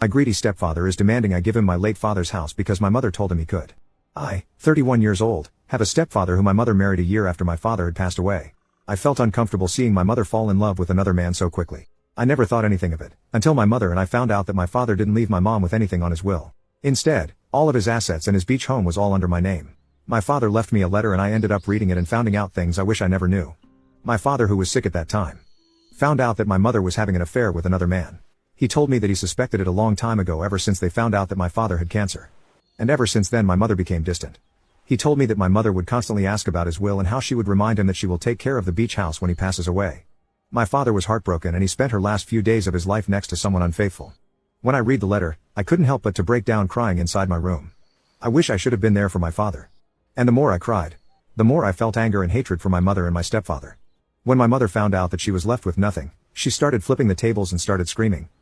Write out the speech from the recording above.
My greedy stepfather is demanding I give him my late father's house because my mother told him he could. I, 31 years old, have a stepfather who my mother married a year after my father had passed away. I felt uncomfortable seeing my mother fall in love with another man so quickly. I never thought anything of it, until my mother and I found out that my father didn't leave my mom with anything on his will. Instead, all of his assets and his beach home was all under my name. My father left me a letter and I ended up reading it and finding out things I wish I never knew. My father, who was sick at that time, found out that my mother was having an affair with another man. He told me that he suspected it a long time ago, ever since they found out that my father had cancer. And ever since then my mother became distant. He told me that my mother would constantly ask about his will and how she would remind him that she will take care of the beach house when he passes away. My father was heartbroken and he spent her last few days of his life next to someone unfaithful. When I read the letter, I couldn't help but to break down crying inside my room. I wish I should have been there for my father. And the more I cried, the more I felt anger and hatred for my mother and my stepfather. When my mother found out that she was left with nothing, she started flipping the tables and started screaming,